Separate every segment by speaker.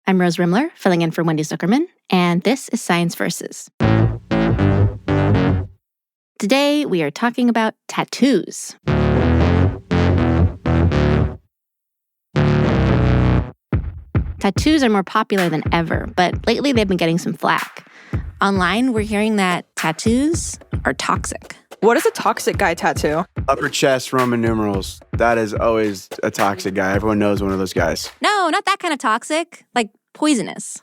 Speaker 1: I'm Rose Rimler, filling in for Wendy Zukerman, and this is Science Versus. Today, we are talking about tattoos. Tattoos are more popular than ever, but lately they've been getting some flack. Online, we're hearing that tattoos are toxic.
Speaker 2: What is a toxic guy tattoo?
Speaker 3: Upper chest Roman numerals. That is always a toxic guy. Everyone knows one of those guys.
Speaker 1: No, not that kind of toxic. Like poisonous.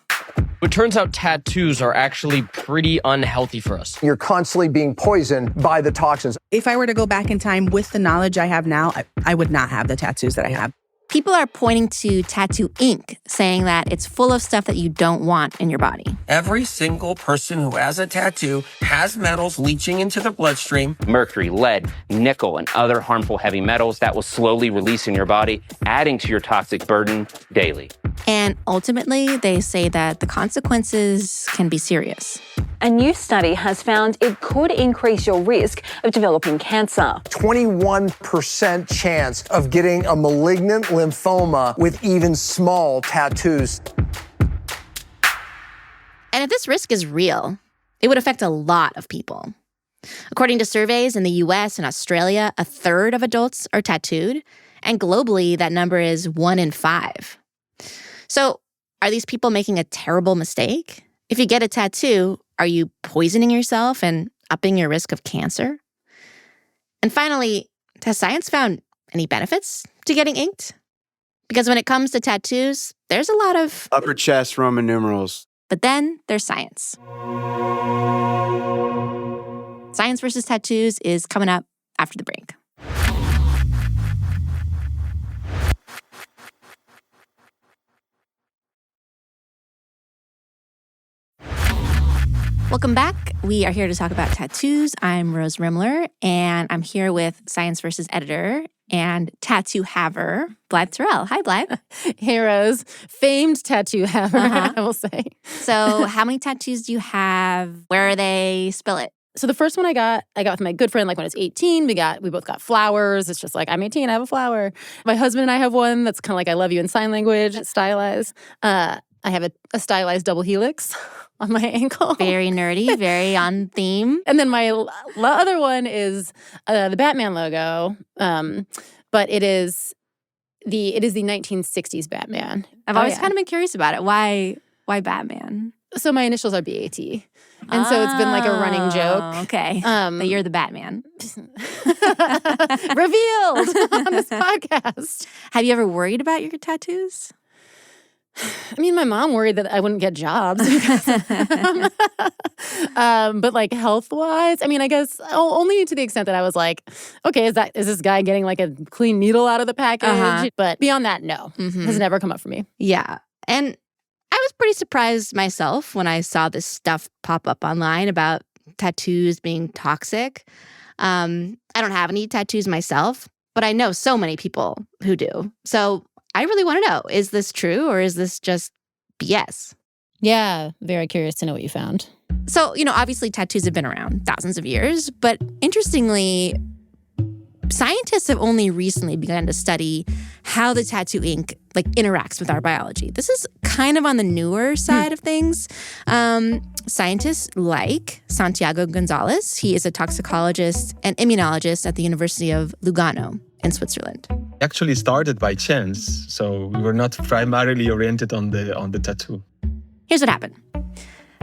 Speaker 4: It turns out tattoos are actually pretty unhealthy for us.
Speaker 5: You're constantly being poisoned by the toxins.
Speaker 6: If I were to go back in time with the knowledge I have now, I would not have the tattoos that I have.
Speaker 1: People are pointing to tattoo ink, saying that it's full of stuff that you don't want in your body.
Speaker 7: Every single person who has a tattoo has metals leaching into their bloodstream.
Speaker 8: Mercury, lead, nickel, and other harmful heavy metals that will slowly release in your body, adding to your toxic burden daily.
Speaker 1: And ultimately, they say that the consequences can be serious.
Speaker 9: A new study has found it could increase your risk of developing cancer.
Speaker 5: 21% chance of getting a malignant lymphoma with even small tattoos.
Speaker 1: And if this risk is real, it would affect a lot of people. According to surveys in the US and Australia, 1/3 of adults are tattooed, and globally, that number is 1 in 5. So, are these people making a terrible mistake? If you get a tattoo, are you poisoning yourself and upping your risk of cancer? And finally, has science found any benefits to getting inked? Because when it comes to tattoos, there's a lot of
Speaker 3: Upper chest Roman numerals.
Speaker 1: But then there's science. Science versus tattoos is coming up after the break. Welcome back. We are here to talk about tattoos. I'm Rose Rimler, and I'm here with Science Versus editor and tattoo haver, Blythe Terrell. Hi, Blythe.
Speaker 10: Hey, Rose. Famed tattoo haver, I will say.
Speaker 1: So how many tattoos do you have? Where are they? Spill it.
Speaker 10: So the first one I got with my good friend, like when I was 18. We both got flowers. It's just like, I'm 18, I have a flower. My husband and I have one that's kind of like I love you in sign language, stylized. I have a stylized double helix on my ankle.
Speaker 1: Very nerdy, very on theme.
Speaker 10: And then my other one is the Batman logo, but it is the 1960s Batman.
Speaker 1: I've always kind of been curious about it. Why Batman?
Speaker 10: So my initials are BAT. And so it's been like a running joke.
Speaker 1: Okay. But you're the Batman.
Speaker 10: Revealed on this podcast.
Speaker 1: Have you ever worried about your tattoos?
Speaker 10: I mean, my mom worried that I wouldn't get jobs. But like health-wise, I mean, I guess only to the extent that I was like, okay, is this guy getting like a clean needle out of the package? But beyond that, no. Has never come up for me.
Speaker 1: Yeah. And I was pretty surprised myself when I saw this stuff pop up online about tattoos being toxic. I don't have any tattoos myself, but I know so many people who do. So I really want to know, is this true or is this just BS?
Speaker 10: Yeah, very curious to know what you found.
Speaker 1: So, obviously tattoos have been around thousands of years, but interestingly, scientists have only recently begun to study how the tattoo ink interacts with our biology. This is kind of on the newer side of things. Scientists like Santiago González, he is a toxicologist and immunologist at the University of Lugano in Switzerland.
Speaker 11: Actually started by chance, so we were not primarily oriented on the tattoo.
Speaker 1: Here's what happened.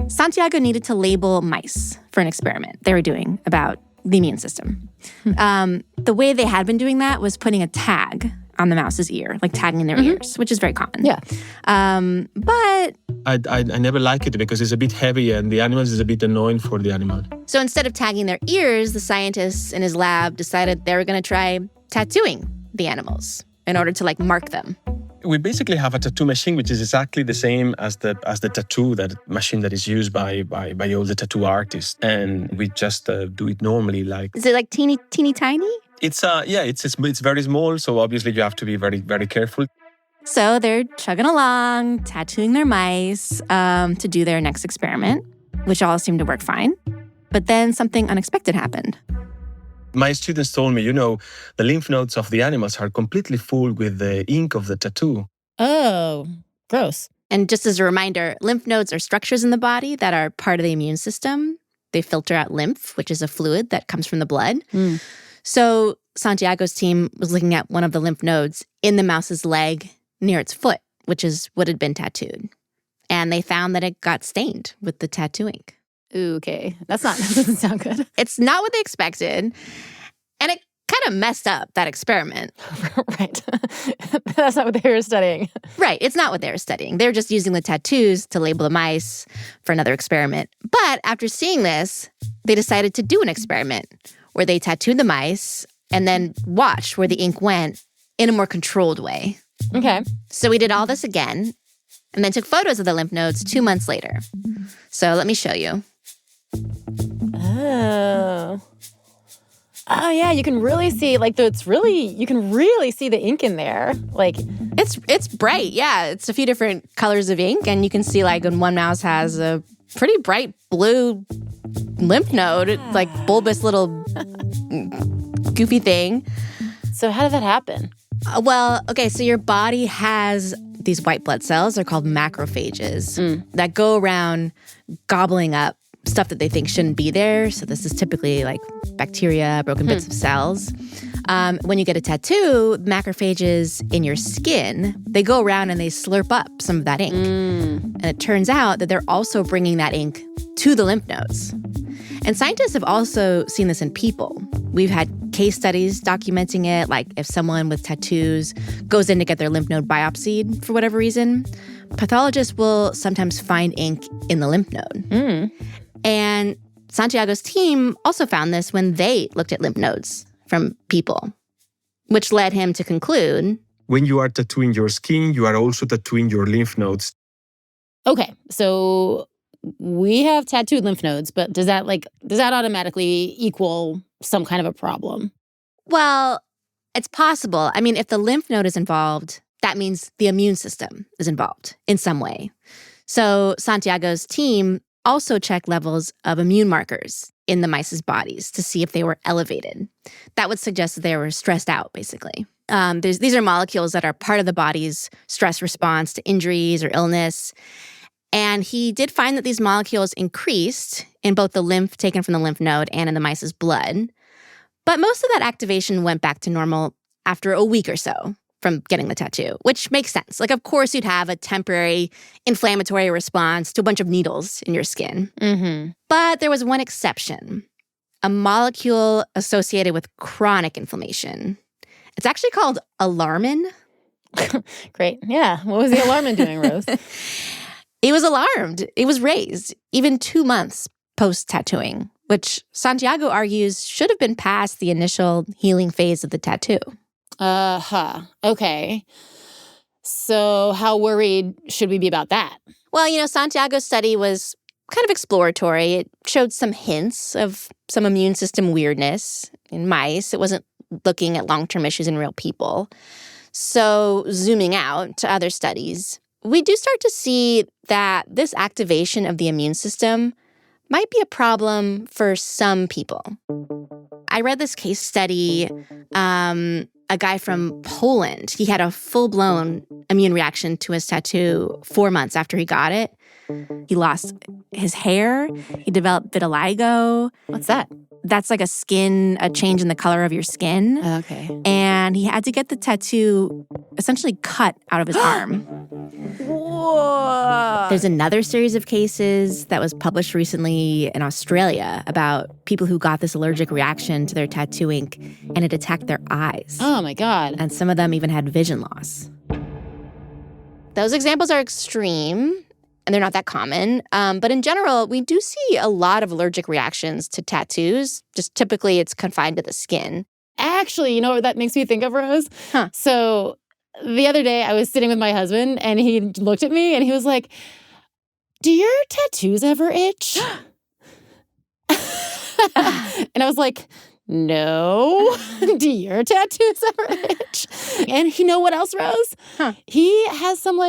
Speaker 1: Santiago needed to label mice for an experiment they were doing about the immune system. The way they had been doing that was putting a tag on the mouse's ear, like tagging their ears, which is very common.
Speaker 10: Yeah.
Speaker 1: But
Speaker 11: I never like it because it's a bit heavy and the animals is a bit annoying for the animal.
Speaker 1: So instead of tagging their ears, the scientists in his lab decided they were going to try tattooing the animals in order to mark them.
Speaker 11: We basically have a tattoo machine which is exactly the same as the tattoo machine that is used by all the tattoo artists, and we just do it normally.
Speaker 1: Is it teeny tiny?
Speaker 11: It's it's very small, so obviously you have to be very, very careful.
Speaker 1: So they're chugging along, tattooing their mice to do their next experiment, which all seemed to work fine. But then something unexpected happened.
Speaker 11: My students told me, the lymph nodes of the animals are completely full with the ink of the tattoo.
Speaker 10: Oh, gross.
Speaker 1: And just as a reminder, lymph nodes are structures in the body that are part of the immune system. They filter out lymph, which is a fluid that comes from the blood. So Santiago's team was looking at one of the lymph nodes in the mouse's leg near its foot, which is what had been tattooed. And they found that it got stained with the tattoo ink.
Speaker 10: Ooh, okay. That doesn't sound good.
Speaker 1: It's not what they expected. And it kind of messed up that experiment.
Speaker 10: Right. That's not what they were studying.
Speaker 1: Right. It's not what they were studying. They were just using the tattoos to label the mice for another experiment. But after seeing this, they decided to do an experiment where they tattooed the mice and then watched where the ink went in a more controlled way.
Speaker 10: Okay.
Speaker 1: So we did all this again and then took photos of the lymph nodes 2 months later. So let me show you.
Speaker 10: Oh yeah, you can really see you can really see the ink in there. Like
Speaker 1: it's bright. Yeah, it's a few different colors of ink, and you can see like when one mouse has a pretty bright blue lymph node, like bulbous little goofy thing.
Speaker 10: So how did that happen?
Speaker 1: Well, okay, so your body has these white blood cells. They're called macrophages that go around gobbling up stuff that they think shouldn't be there. So this is typically like bacteria, broken bits of cells. When you get a tattoo, macrophages in your skin, they go around and they slurp up some of that ink. And it turns out that they're also bringing that ink to the lymph nodes. And scientists have also seen this in people. We've had case studies documenting it, like if someone with tattoos goes in to get their lymph node biopsied for whatever reason, pathologists will sometimes find ink in the lymph node. And Santiago's team also found this when they looked at lymph nodes from people, which led him to conclude,
Speaker 11: when you are tattooing your skin, you are also tattooing your lymph nodes.
Speaker 10: Okay, so we have tattooed lymph nodes, but does that automatically equal some kind of a problem?
Speaker 1: well, it's possible. I mean, if the lymph node is involved, that means the immune system is involved in some way. So Santiago's team also checked levels of immune markers in the mice's bodies to see if they were elevated. That would suggest that they were stressed out, basically. These are molecules that are part of the body's stress response to injuries or illness. And he did find that these molecules increased in both the lymph taken from the lymph node and in the mice's blood. But most of that activation went back to normal after a week or so from getting the tattoo, which makes sense. Like, of course, you'd have a temporary inflammatory response to a bunch of needles in your skin. But there was one exception, a molecule associated with chronic inflammation. It's actually called alarmin.
Speaker 10: Great. Yeah. What was the alarmin doing, Rose?
Speaker 1: It was alarmed. It was raised even 2 months post-tattooing, which Santiago argues should have been past the initial healing phase of the tattoo.
Speaker 10: Okay. So how worried should we be about that?
Speaker 1: Well, Santiago's study was kind of exploratory. It showed some hints of some immune system weirdness in mice. It wasn't looking at long-term issues in real people. So zooming out to other studies, we do start to see that this activation of the immune system might be a problem for some people. I read this case study, a guy from Poland. He had a full-blown immune reaction to his tattoo 4 months after he got it. He lost his hair. He developed vitiligo.
Speaker 10: What's that?
Speaker 1: That's like a change in the color of your skin.
Speaker 10: Okay.
Speaker 1: And he had to get the tattoo essentially cut out of his arm.
Speaker 10: Whoa.
Speaker 1: There's another series of cases that was published recently in Australia about people who got this allergic reaction to their tattoo ink, and it attacked their eyes.
Speaker 10: Oh my God.
Speaker 1: And some of them even had vision loss. Those examples are extreme, and they're not that common. But in general, we do see a lot of allergic reactions to tattoos. Just typically, it's confined to the skin.
Speaker 10: Actually, you know what that makes me think of, Rose?
Speaker 1: Huh.
Speaker 10: So the other day, I was sitting with my husband, and he looked at me, and he was like, "Do your tattoos ever itch?" And I was like, "No." Do your tattoos ever itch? And you know what else, Rose?
Speaker 1: Huh.
Speaker 10: He has some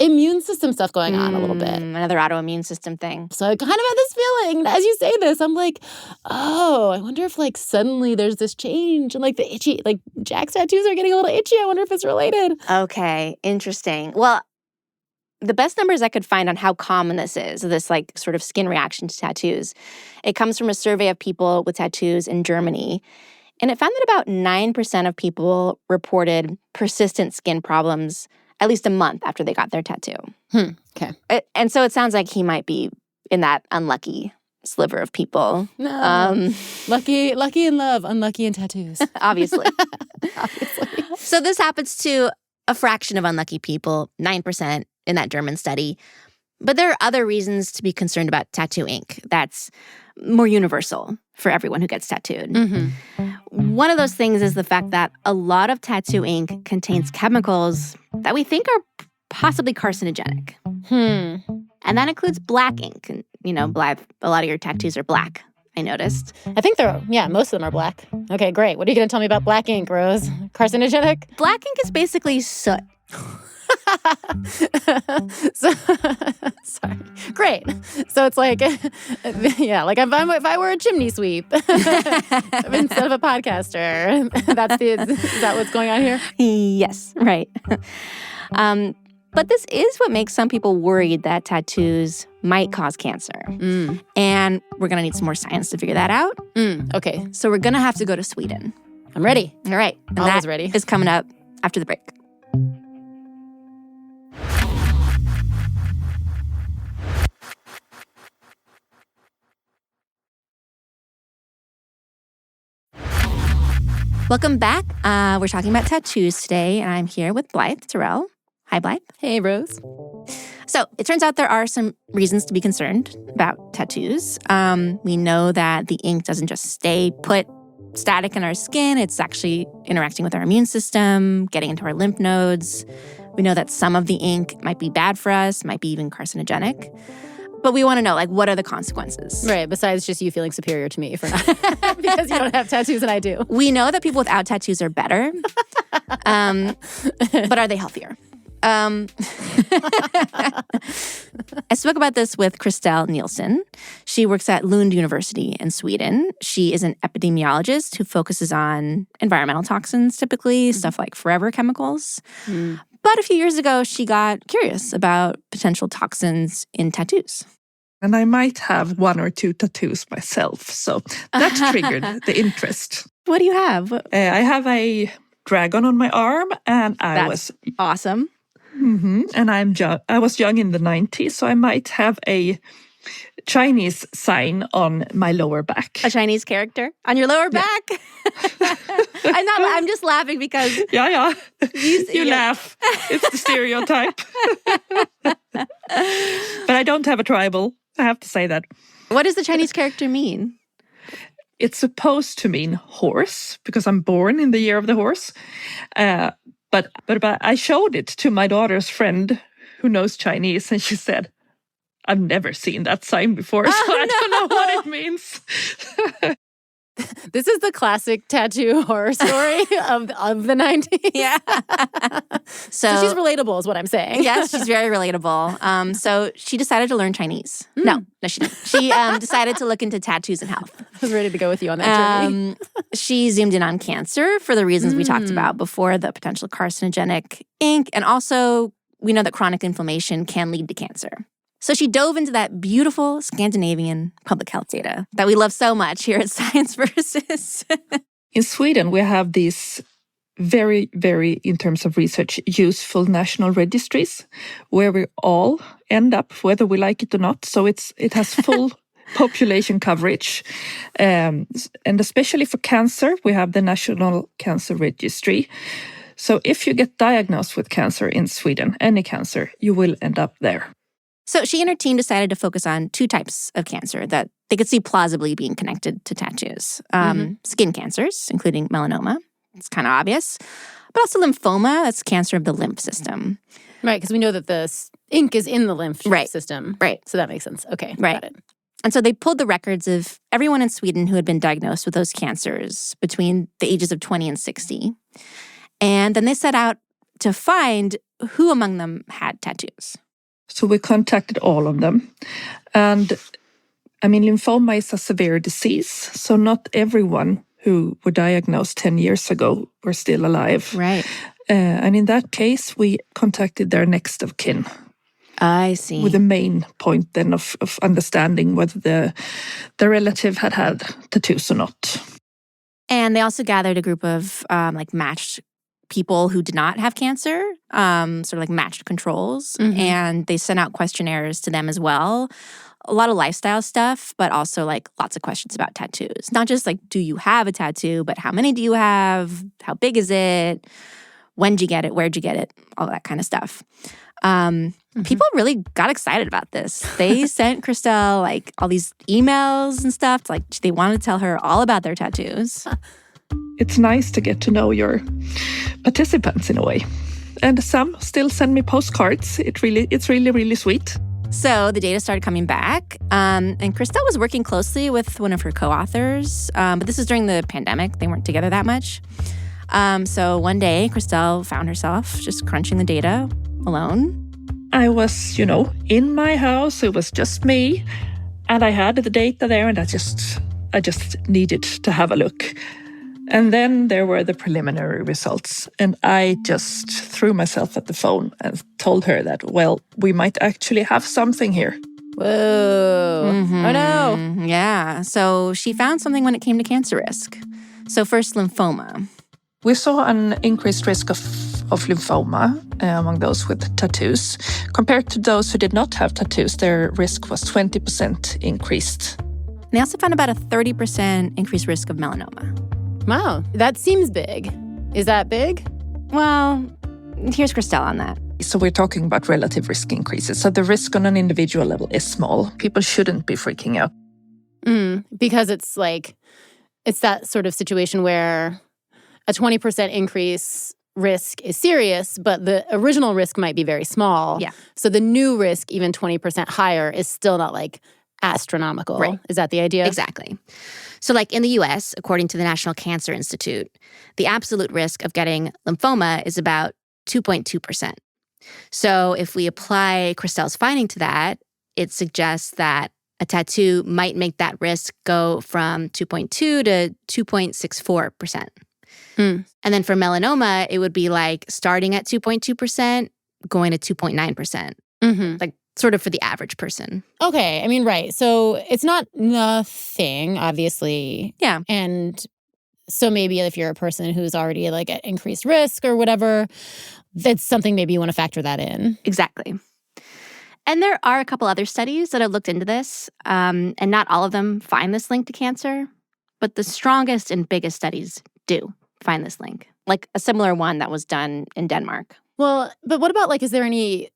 Speaker 10: immune system stuff going on a little bit.
Speaker 1: Another autoimmune system thing.
Speaker 10: So I kind of had this feeling, as you say this, I'm like, oh, I wonder if suddenly there's this change and the itchy, Jack's tattoos are getting a little itchy. I wonder if it's related.
Speaker 1: Okay, interesting. Well, the best numbers I could find on how common this is, this like sort of skin reaction to tattoos, it comes from a survey of people with tattoos in Germany. And it found that about 9% of people reported persistent skin problems at least a month after they got their tattoo.
Speaker 10: Okay.
Speaker 1: And so it sounds like he might be in that unlucky sliver of people.
Speaker 10: No. Lucky in love, unlucky in tattoos.
Speaker 1: Obviously. So this happens to a fraction of unlucky people, 9% in that German study. But there are other reasons to be concerned about tattoo ink that's more universal for everyone who gets tattooed. One of those things is the fact that a lot of tattoo ink contains chemicals that we think are possibly carcinogenic. And that includes black ink. And, Blythe, a lot of your tattoos are black, I noticed.
Speaker 10: I think most of them are black. Okay, great. What are you going to tell me about black ink, Rose? Carcinogenic?
Speaker 1: Black ink is basically soot.
Speaker 10: Sorry. Great. So it's like, like if I were a chimney sweep instead of a podcaster, is that what's going on here?
Speaker 1: Yes, right. But this is what makes some people worried that tattoos might cause cancer. And we're going to need some more science to figure that out.
Speaker 10: Okay.
Speaker 1: So we're going to have to go to Sweden.
Speaker 10: I'm ready.
Speaker 1: All right. And
Speaker 10: Always
Speaker 1: that
Speaker 10: ready.
Speaker 1: is coming up after the break. Welcome back. We're talking about tattoos today, and I'm here with Blythe Terrell. Hi, Blythe.
Speaker 10: Hey, Rose.
Speaker 1: So it turns out there are some reasons to be concerned about tattoos. We know that the ink doesn't just stay put static in our skin. It's actually interacting with our immune system, getting into our lymph nodes. We know that some of the ink might be bad for us, might be even carcinogenic. But we want to know, what are the consequences?
Speaker 10: Right, besides just you feeling superior to me for not because you don't have tattoos and I do.
Speaker 1: We know that people without tattoos are better, but are they healthier? I spoke about this with Christel Nielsen. She works at Lund University in Sweden. She is an epidemiologist who focuses on environmental toxins, typically, stuff like forever chemicals. But a few years ago, she got curious about potential toxins in tattoos.
Speaker 12: And I might have 1 or 2 tattoos myself, so that triggered the interest.
Speaker 1: What do you have?
Speaker 12: I have a dragon on my arm, and
Speaker 1: That's awesome.
Speaker 12: And I was young in the 90s, so I might have a Chinese sign on my lower back.
Speaker 1: A Chinese character on your lower back? I'm just laughing because...
Speaker 12: Yeah. You laugh. It's the stereotype. But I don't have a tribal. I have to say that.
Speaker 1: What does the Chinese character mean?
Speaker 12: It's supposed to mean horse, because I'm born in the year of the horse. But I showed it to my daughter's friend who knows Chinese, and she said, I've never seen that sign before, so I don't know what it means.
Speaker 10: This is the classic tattoo horror story of the 90s.
Speaker 1: Yeah.
Speaker 10: So she's relatable is what I'm saying.
Speaker 1: Yes, she's very relatable. So she decided to learn Chinese. No, she didn't. She decided to look into tattoos and health.
Speaker 10: I was ready to go with you on that journey.
Speaker 1: She zoomed in on cancer for the reasons we talked about before, the potential carcinogenic ink. And also, we know that chronic inflammation can lead to cancer. So she dove into that beautiful Scandinavian public health data that we love so much here at Science Versus.
Speaker 12: In Sweden, we have these very, very, in terms of research, useful national registries where we all end up, whether we like it or not. So it has full population coverage. And especially for cancer, we have the National Cancer Registry. So if you get diagnosed with cancer in Sweden, any cancer, you will end up there.
Speaker 1: So she and her team decided to focus on 2 types of cancer that they could see plausibly being connected to tattoos. Skin cancers, including melanoma. It's kind of obvious. But also lymphoma, that's cancer of the lymph system.
Speaker 10: Right, because we know that the ink is in the lymph system.
Speaker 1: Right.
Speaker 10: So that makes sense. Okay,
Speaker 1: right.
Speaker 10: Got it.
Speaker 1: And so they pulled the records of everyone in Sweden who had been diagnosed with those cancers between the ages of 20 and 60. And then they set out to find who among them had tattoos.
Speaker 12: So we contacted all of them. And lymphoma is a severe disease. So not everyone who were diagnosed 10 years ago were still alive.
Speaker 1: Right.
Speaker 12: And in that case, we contacted their next of kin.
Speaker 1: I see.
Speaker 12: With the main point then of understanding whether the relative had tattoos or not.
Speaker 1: And they also gathered a group of matched people who did not have cancer, sort of like matched controls.
Speaker 10: Mm-hmm.
Speaker 1: And they sent out questionnaires to them as well. A lot of lifestyle stuff, but also like lots of questions about tattoos. Not just like, do you have a tattoo, but how many do you have? How big is it? When'd you get it? Where'd you get it? All that kind of stuff. People really got excited about this. They sent Christel like all these emails and stuff. Like they wanted to tell her all about their tattoos.
Speaker 12: It's nice to get to know your participants in a way. And some still send me postcards. It's really, really sweet.
Speaker 1: So the data started coming back, and Christel was working closely with one of her co-authors, but this was during the pandemic. They weren't together that much. So one day, Christel found herself just crunching the data alone.
Speaker 12: I was, in my house. It was just me, and I had the data there, and I just needed to have a look. And then there were the preliminary results, and I just threw myself at the phone and told her that, well, we might actually have something here.
Speaker 10: Whoa.
Speaker 1: Mm-hmm.
Speaker 10: Oh, no.
Speaker 1: Yeah. So she found something when it came to cancer risk. So first, lymphoma.
Speaker 12: We saw an increased risk of lymphoma among those with tattoos. Compared to those who did not have tattoos, their risk was 20% increased.
Speaker 1: And they also found about a 30% increased risk of melanoma.
Speaker 10: Wow, that seems big. Is that big?
Speaker 1: Well, here's Christel on that.
Speaker 12: So we're talking about relative risk increases. So the risk on an individual level is small. People shouldn't be freaking out.
Speaker 10: Because it's that sort of situation where a 20% increase risk is serious, but the original risk might be very small.
Speaker 1: Yeah.
Speaker 10: So the new risk, even 20% higher, is still not astronomical.
Speaker 1: Right.
Speaker 10: Is that the idea?
Speaker 1: Exactly. So like in the US, according to the National Cancer Institute, the absolute risk of getting lymphoma is about 2.2%. So if we apply Christel's finding to that, it suggests that a tattoo might make that risk go from 2.2 to 2.64%. And then for melanoma, it would be like starting at 2.2%, going to 2.9%. Like sort of for the average person.
Speaker 10: Okay, I mean, right. So it's not nothing, obviously.
Speaker 1: Yeah.
Speaker 10: And so maybe if you're a person who's already at increased risk or whatever, that's something maybe you want to factor that in.
Speaker 1: Exactly. And there are a couple other studies that have looked into this, and not all of them find this link to cancer, but the strongest and biggest studies do find this link, like a similar one that was done in Denmark.
Speaker 10: Well, but what about is there any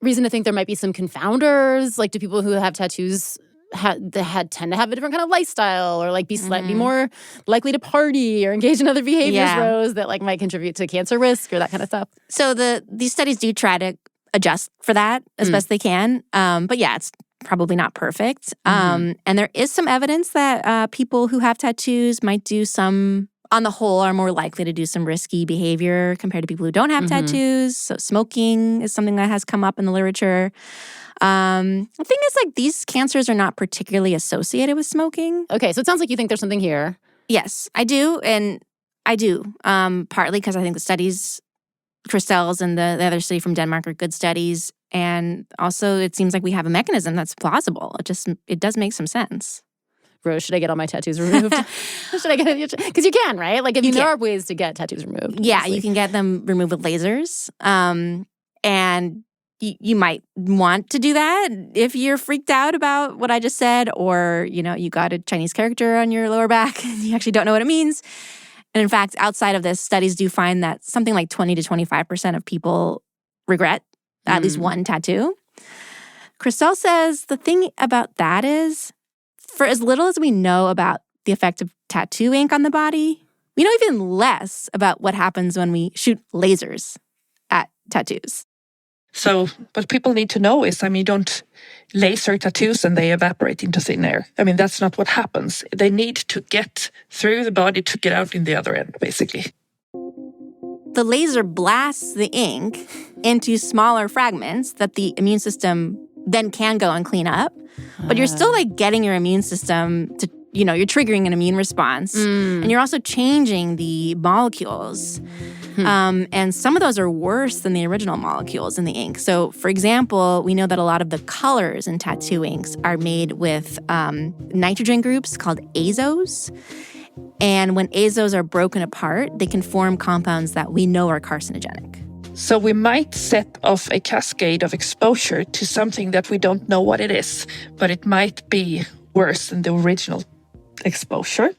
Speaker 10: reason to think there might be some confounders? Do people who have tattoos tend to have a different kind of lifestyle, or be slightly more likely to party or engage in other behaviors, Rose, that might contribute to cancer risk or that kind of stuff?
Speaker 1: So these studies do try to adjust for that as best they can. But yeah, it's probably not perfect. And there is some evidence that people who have tattoos might do some, on the whole, are more likely to do some risky behavior compared to people who don't have tattoos. So smoking is something that has come up in the literature. The thing is, these cancers are not particularly associated with smoking.
Speaker 10: Okay, so it sounds like you think there's something here.
Speaker 1: Yes, I do. And I do. Partly because I think the studies, Christel's and the other study from Denmark, are good studies. And also, it seems like we have a mechanism that's plausible. It does make some sense.
Speaker 10: Rose, should I get all my tattoos removed? Should I get it? Because you can, right? There are ways to get tattoos removed.
Speaker 1: Yeah, you can get them removed with lasers. And you might want to do that if you're freaked out about what I just said, or, you got a Chinese character on your lower back and you actually don't know what it means. And in fact, outside of this, studies do find that something like 20 to 25% of people regret at least one tattoo. Christel says the thing about that is, for as little as we know about the effect of tattoo ink on the body, we know even less about what happens when we shoot lasers at tattoos.
Speaker 12: So what people need to know is, you don't laser tattoos and they evaporate into thin air. That's not what happens. They need to get through the body to get out in the other end, basically.
Speaker 1: The laser blasts the ink into smaller fragments that the immune system then can go and clean up. But you're still getting your immune system to, you're triggering an immune response. And you're also changing the molecules. And some of those are worse than the original molecules in the ink. So, for example, we know that a lot of the colors in tattoo inks are made with nitrogen groups called azos. And when azos are broken apart, they can form compounds that we know are carcinogenic.
Speaker 12: So we might set off a cascade of exposure to something that we don't know what it is, but it might be worse than the original exposure.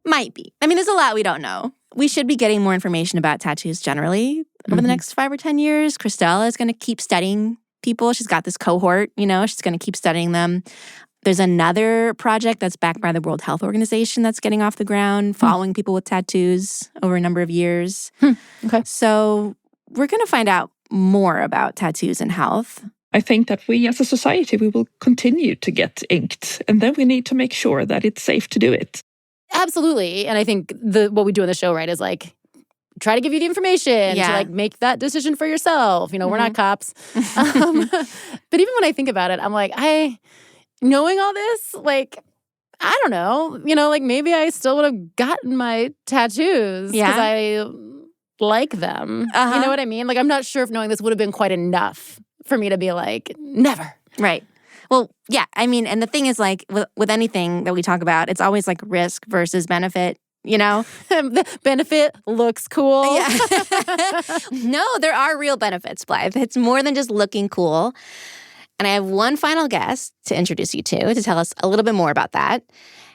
Speaker 1: Might be. I mean, there's a lot we don't know. We should be getting more information about tattoos generally over the next 5 or 10 years. Christel is going to keep studying people. She's got this cohort, she's going to keep studying them. There's another project that's backed by the World Health Organization that's getting off the ground, following people with tattoos over a number of years.
Speaker 10: Okay.
Speaker 1: So we're going to find out more about tattoos and health.
Speaker 12: I think that we as a society, we will continue to get inked. And then we need to make sure that it's safe to do it.
Speaker 10: Absolutely. And I think what we do on the show, right, is like try to give you the information to like make that decision for yourself. We're not cops. But even when I think about it, I'm like, knowing all this, like, I don't know, like maybe I still would have gotten my tattoos because I like them. You know what I mean? Like, I'm not sure if knowing this would have been quite enough for me to be like, never.
Speaker 1: Right. Well, yeah. I mean, and the thing is, like, with anything that we talk about, it's always like risk versus benefit,
Speaker 10: The benefit looks cool.
Speaker 1: Yeah. No, there are real benefits, Blythe. It's more than just looking cool. And I have one final guest to introduce you to tell us a little bit more about that.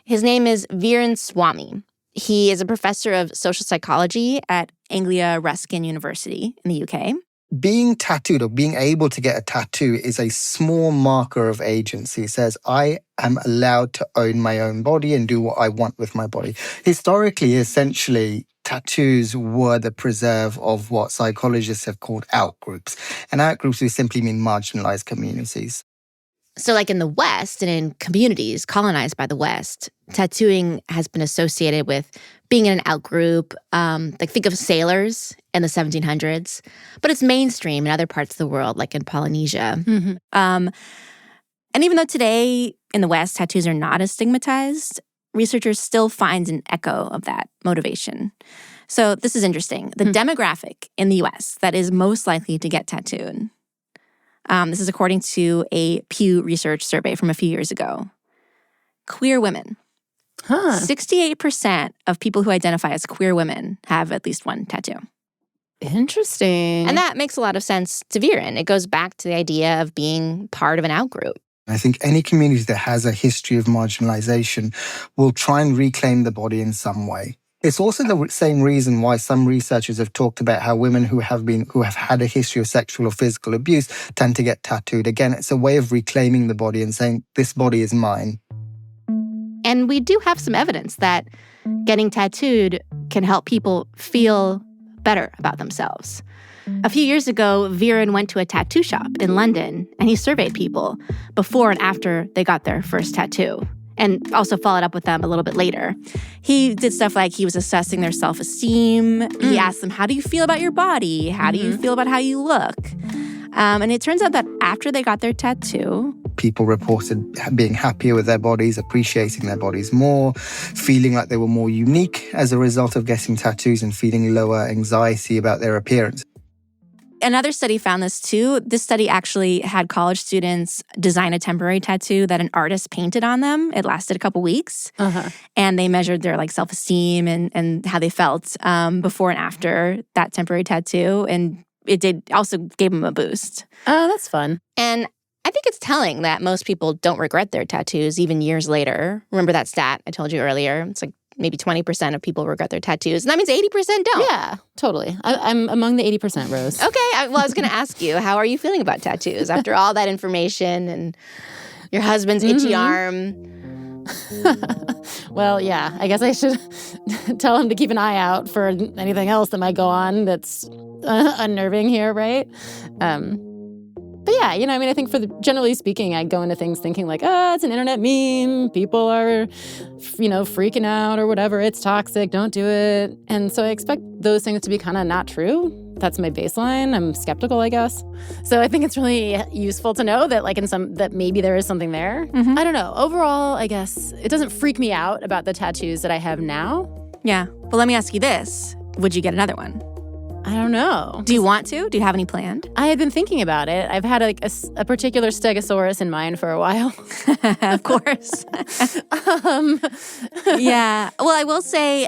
Speaker 1: His name is Viren Swami. He is a professor of social psychology at Anglia Ruskin University in the UK.
Speaker 13: Being tattooed or being able to get a tattoo is a small marker of agency. It says, I am allowed to own my own body and do what I want with my body. Historically, essentially, tattoos were the preserve of what psychologists have called outgroups. And outgroups, we simply mean marginalized communities.
Speaker 1: So like in the West and in communities colonized by the West, tattooing has been associated with being in an outgroup. Like think of sailors in the 1700s. But it's mainstream in other parts of the world, like in Polynesia. And even though today in the West, tattoos are not as stigmatized, researchers still find an echo of that motivation. So this is interesting. The demographic in the U.S. that is most likely to get tattooed. This is according to a Pew Research survey from a few years ago. Queer women. 68% of people who identify as queer women have at least one tattoo.
Speaker 10: Interesting.
Speaker 1: And that makes a lot of sense to Viren. It goes back to the idea of being part of an outgroup.
Speaker 13: I think any community that has a history of marginalization will try and reclaim the body in some way. It's also the same reason why some researchers have talked about how women who have had a history of sexual or physical abuse tend to get tattooed. Again, it's a way of reclaiming the body and saying, this body is mine.
Speaker 1: And we do have some evidence that getting tattooed can help people feel better about themselves. A few years ago, Viren went to a tattoo shop in London, and he surveyed people before and after they got their first tattoo, and also followed up with them a little bit later. He did stuff like he was assessing their self-esteem. He asked them, how do you feel about your body? How do you feel about how you look? And it turns out that after they got their tattoo,
Speaker 13: people reported being happier with their bodies, appreciating their bodies more, feeling like they were more unique as a result of getting tattoos and feeling lower anxiety about their appearance.
Speaker 1: Another study found this too. This study actually had college students design a temporary tattoo that an artist painted on them. It lasted a couple weeks. And they measured their like self-esteem and how they felt before and after that temporary tattoo. And it also gave them a boost.
Speaker 10: Oh, that's fun.
Speaker 1: And I think it's telling that most people don't regret their tattoos even years later. Remember that stat I told you earlier? It's like maybe 20% of people regret their tattoos. And that means 80% don't.
Speaker 10: Yeah, totally. I'm among the 80%, Rose.
Speaker 1: Okay. I was going to ask you, how are you feeling about tattoos after all that information and your husband's itchy arm?
Speaker 10: Well, yeah, I guess I should tell him to keep an eye out for anything else that might go on that's unnerving here, right? But yeah, I think generally speaking, I go into things thinking like, it's an internet meme. People are, freaking out or whatever. It's toxic. Don't do it. And so I expect those things to be kind of not true. That's my baseline. I'm skeptical, I guess. So I think it's really useful to know that that maybe there is something there. I don't know. Overall, I guess it doesn't freak me out about the tattoos that I have now.
Speaker 1: Yeah. Well, let me ask you this. would you get another one?
Speaker 10: I don't know.
Speaker 1: Do you want to? Do you have any planned?
Speaker 10: I had been thinking about it. I've had a particular stegosaurus in mind for a while.
Speaker 1: Of course. Yeah. Well, I will say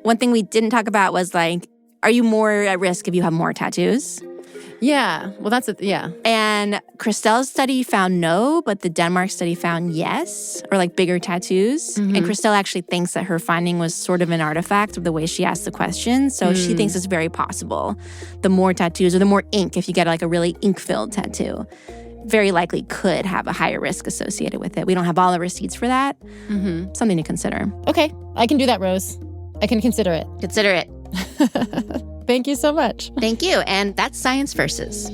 Speaker 1: one thing we didn't talk about was like, are you more at risk if you have more tattoos?
Speaker 10: Yeah. Well, yeah.
Speaker 1: And Christel's study found no, but the Denmark study found yes, or like bigger tattoos. And Christel actually thinks that her finding was sort of an artifact of the way she asked the question. So she thinks it's very possible. The more tattoos or the more ink, if you get like a really ink-filled tattoo, very likely could have a higher risk associated with it. We don't have all the receipts for that. Something to consider.
Speaker 10: Okay. I can do that, Rose. I can consider it.
Speaker 1: Consider it.
Speaker 10: Thank you so much.
Speaker 1: Thank you. And that's Science Versus.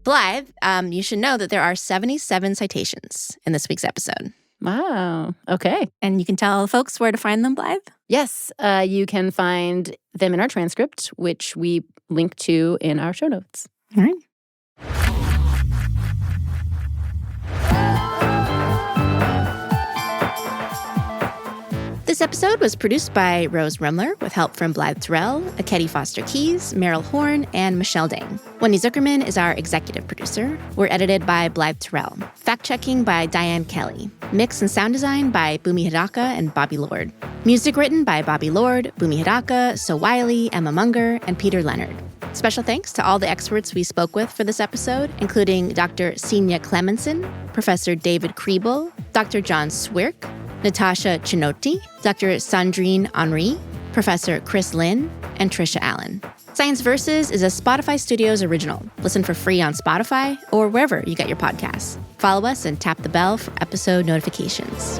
Speaker 1: Blythe, you should know that there are 77 citations in this week's episode.
Speaker 10: Wow. Okay.
Speaker 1: And you can tell folks where to find them, Blythe?
Speaker 10: Yes. You can find them in our transcript, which we link to in our show notes.
Speaker 1: All right. This episode was produced by Rose Rimler with help from Blythe Terrell, Ekedi Fausther-Keeys, Meryl Horn, and Michelle Dang. Wendy Zukerman is our executive producer. We're edited by Blythe Terrell. Fact-checking by Diane Kelly. Mix and sound design by Bumi Hidaka and Bobby Lord. Music written by Bobby Lord, Bumi Hidaka, Wylie, Emma Munger, and Peter Leonard. Special thanks to all the experts we spoke with for this episode, including Dr. Signe Clemmensen, Professor David Kriebel, Dr. John Swierk, Natacha Cingotti, Dr. Sandrine Henri, Professor Lynn, and Tricia Allen. Science Versus is a Spotify Studios original. Listen for free on Spotify or wherever you get your podcasts. Follow us and tap the bell for episode notifications.